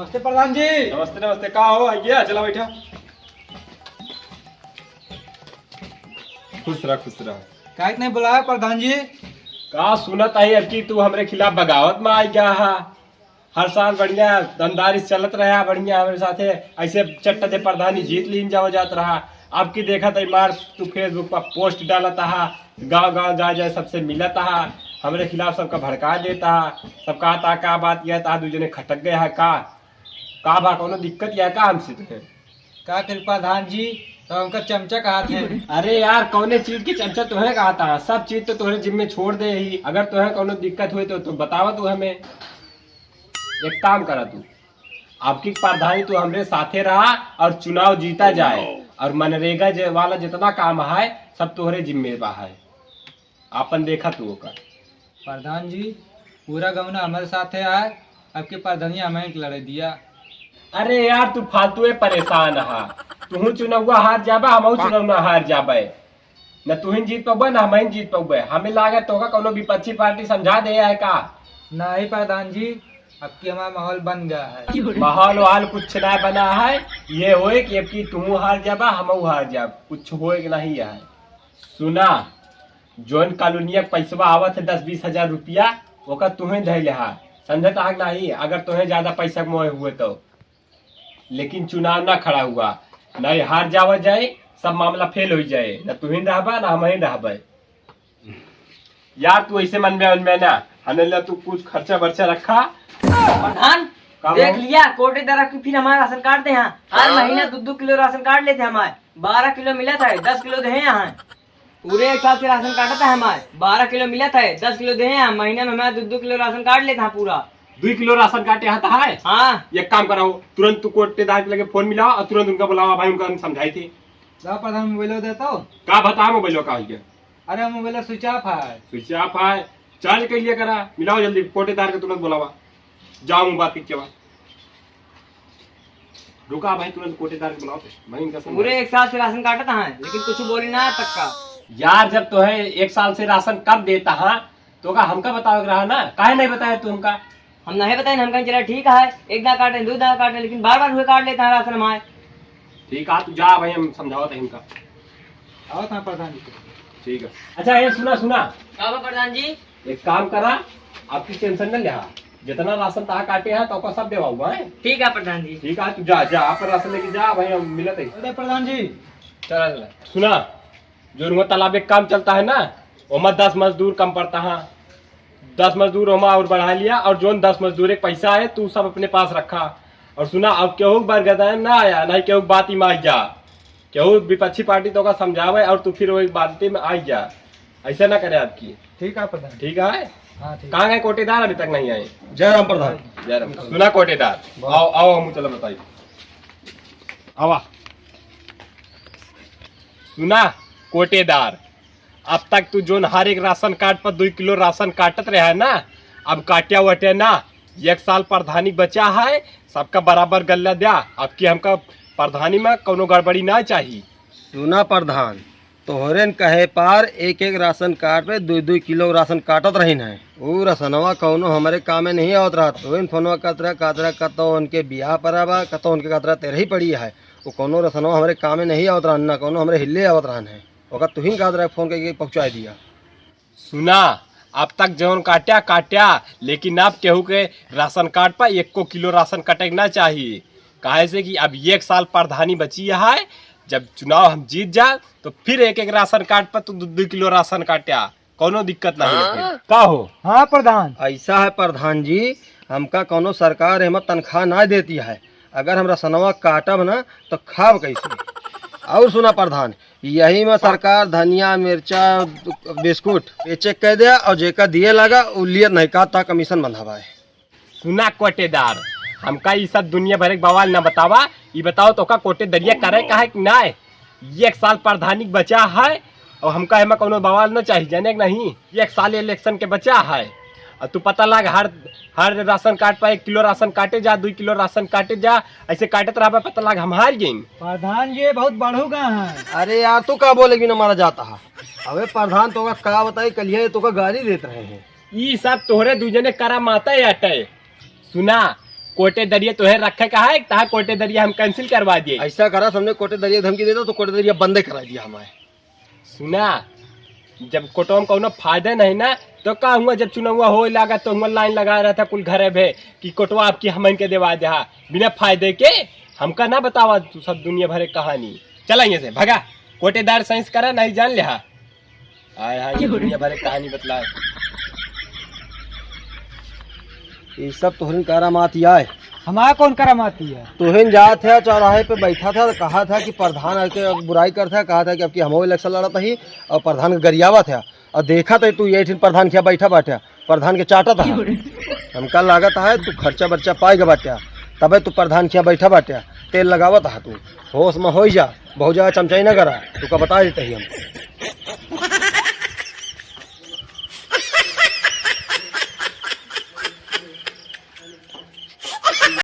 नमस्ते प्रधान जी। नमस्ते नमस्ते। कहा हो? आइए, चला बैठा। खुश रह खुश रह। काहे नहीं बुलाया प्रधान जी? का सुनत आई अब की तू हमरे खिलाफ बगावत में आई गया है। हर साल बढ़िया दमदारी चलत रहा, बढ़िया हमारे साथे ऐसे चट्टे प्रधानी जीत लीन जाओ जात रहा। अब की देखा तई मार तू फेसबुक पर पोस्ट डालता है, गांव गांव जा जाए सबसे मिलता है, हमरे खिलाफ सबका भड़का देता है। सब कहा का बात यह था दूजने खटक गया है का बा कोनो दिक्कत यह का हमसे तुम्हें? का करी प्रधान जी, तो हमका चमचा कहा थे। अरे यार कौने चीज की चर्चा तुम्हें कहा था? सब चीज तो तुम्हारे जिम्मे छोड़ दे ही। अगर तुम्हें कोनो दिक्कत हुई तो तुम बतावा तू हमें। एक काम करा तू, आपकी प्रधानी तू हमरे साथे रहा और चुनाव जीता जाए, और मनरेगा वाला जितना काम है सब तुम्हारे जिम्मेदार है। आपन देखा तू होकर। प्रधान जी पूरा गवना हमारे साथ है आए, आपके प्रधानी हमें लड़े दिया। अरे यार तू फालतू परेशान है। तू चुनाव हार जाबा, हम चुनाव हार जाबे। न तू जीत पाबे न हम जीत पाबे। हमें लागत तो कोनो विपक्षी पार्टी समझा दे है का? नहीं प्रधान जी, आपकी हमारा माहौल बन गया है। माहौल वाल कुछ ना बना है। ये होए कि अब की तू हार जाबा हम हार जाब, कुछ होए नहीं है। सुना, जोन कॉलोनिया पैसा आवत है 10-20 हजार रुपया, ओका तुम्हें धैले है, समझत आग नहीं। अगर तुम्हें ज्यादा पैसा मोए हुए तो, लेकिन चुनाव ना खड़ा हुआ, नहीं हार जावा जाए, सब मामला फेल हो जाए। न तुहिन रहबा न हम रहबे। यार तू ऐसे मन में ना हमें तू कुछ खर्चा वर्चा रखा। प्रधान देख लिया कोटे दर की फिर हमारा राशन कार्ड दे। यहाँ हर महीना 2-2 किलो राशन कार्ड लेते हमारे। 12 किलो मिला था, 10 किलो दे यहाँ। पूरे एक साल से राशन काटा था हमारे। 12 किलो मिला था, 10 किलो दे यहाँ। महीने में हमारा 2-2 किलो राशन कार्ड लेता है पूरा। 2 किलो राशन काटे आता है। हाँ एक काम कराओ, तुरंत तू कोटेदार के लगे फोन मिलाओ और तुरंत उनका बुलावा। भाई उनका समझाई थी। ला प्रधान मोबाइल देता हो। का बता मोबाइल का है? अरे मोबाइल स्विच ऑफ है। स्विच ऑफ है, चार्ज कर लिया करा। मिलाओ जल्दी कोटेदार के, तुरंत बुलावा। जाऊँ बात की बात रुका भाई, तुरंत कोटेदार के बुलाओ। मैं इनका पूरे एक साल से राशन काटा था, लेकिन कुछ बोली ना तक का। यार जब तो है 1 साल से राशन कब देता है तो का हमका बताओ रहा ना, काहे नहीं बताया तू हमका? हम नहीं बताए, हम कहीं चला ठीक है, एक दाना काटे 2 दाना काटे, लेकिन बार बार हुए काट लेता है राशन हमारे। ठीक है तू जा भाई, हम समझाओ थे इनका। आओ था प्रधान जी। ठीक है। अच्छा ये सुना क्या प्रधान जी? एक काम करा, आपकी टेंशन न ले, जितना राशन तहा काटे हैं तो सब देवा हुआ है। ठीक है प्रधान जी। ठीक है तू जा जा, आप राशन लेके जा भाई, हम मिलत है। अरे प्रधान जी चल सुना, जो रुआ तालाब एक काम चलता है ना, वहाँ 10 मजदूर कम पड़ता है। 10 मजदूर वहाँ और बढ़ा लिया, और जो 10 मजदूर एक पैसा है तू सब अपने पास रखा। और सुना, अब केहू बरगदा ना आया नहीं, केहू बात ही में आई जा, केहू विपक्षी पार्टी तो का समझावे और तू फिर वही बात में आई जा। ऐसा ना करे आपकी। ठीक है प्रधान। ठीक है। हाँ ठीक। कहाँ गए कोटेदार? अभी तक नहीं आए। जय राम प्रधान। जय राम। सुना कोटेदार, आओ आओ, हम चलो बताइए। आवा। सुना कोटेदार, अब तक तू जो हर एक राशन कार्ड पर 2 किलो राशन काटत रहा है ना, अब काटिया वटे ना। 1 साल प्रधानी बचा है, सबका बराबर गल्ला दिया। अब की हमका प्रधानी में कोनो गड़बड़ी ना चाहिए। सुना प्रधान, तोहरे न कहे पार एक एक राशन कार्ड पे 2-2 किलो राशन काटत रही है। वो रसनवा कौनो हमारे काम में नहीं आवत रहा। तो इन फोनवा कातरा कतो उनके बियाह पर आवा, कतो उनके कातरा तेरे ही पड़ी है। वो कौनो रसनवा हमारे काम में नहीं आवत रहा, ना कौनो हमारे हिले आवत रहा है। ओका तू ही कातरा फोन करके पहुँचा दिया। सुना, अब तक जौन काट्या, लेकिन अब केहू के राशन कार्ड पर 1 किलो राशन कटना चाहिए। काहे से कि अब 1 साल प्रधानी बची है। जब चुनाव हम जीत जा तो फिर एक राशन कार्ड पर तो 2-2 किलो राशन काट्या, कोनो दिक्कत नहीं है। का हो? हाँ प्रधान। ऐसा है प्रधान जी, हमका कौनो सरकार हमें तनख्वाह ना देती है। अगर हम रसनवा काटब ना तो खाब कैसे? और सुना प्रधान, यही में सरकार धनिया मिर्चा बिस्कुट ये चेक कह दिया, और जेका दिए लगा वो लिए नहीं का कमीशन बंधावा है। सुना कोटेदार, हमका ये सब दुनिया भर के बवाल न बतावा। ये बताओ तो का कोटे दरिया करे का है कि ना? 1 साल प्रधानी बचा है और हमका हमें कोनो बवाल न चाहिए, जाने नहीं। 1 साल इलेक्शन के बचा है, और तू पता लग हर राशन कार्ड पर 1 किलो राशन काटे जा, 2 किलो राशन काटे जा, ऐसे काटत रहा, पता लग हम हार गए। प्रधान जी बहुत बढ़ूगा है। अरे यार तू का बोलेगी ना मारा जाता है। अबे प्रधान तो का बताई, कल तो का गाली देते रहे हैं। ये सब तोहरे दूजने करा माता अटे। सुना, कोटे दरिया तुहे रखे का है, तहा कोटे दरिया हम कैंसिल करवा दिए। ऐसा करा हमने कोटे दरिया धमकी देता तो कोटे दरिया बंद करा दिया हमारे। सुना, जब कोटो में कोनो फायदा नहीं ना तो का हुआ, जब चुनाव हो लगा तो हम लाइन लगा रहा था कुल घरे भे कि कोटवा आपकी हम के देवा दे, बिना फायदे के हमका ना बतावा तू सब दुनिया भरे कहानी। चला यहाँ से भगा, कोटेदार साइंस करा नहीं जान ले। आय हाय दुनिया भरे कहानी बतलाए। ये सब तोहरिन करामात आए। हमारा कौन करामाती है? तोहरिन जात है चौराहे पे बैठा था, कहा था कि प्रधान आके बुराई करता है, कहा था कि अब की हम इलेक्शन लड़ा ही और प्रधान के गरियावा था, और देखा था तू ये प्रधान क्या बैठा बाटा, प्रधान के चाटा था। हमका लागत है तू खर्चा बर्चा पाएगा बाटा, तबे तू प्रधान क्या बैठा बाटा, तेल लगावत है तू। होश में हो जा, बहुत जगह चमचाई न करा, तू का बता देते ही हम।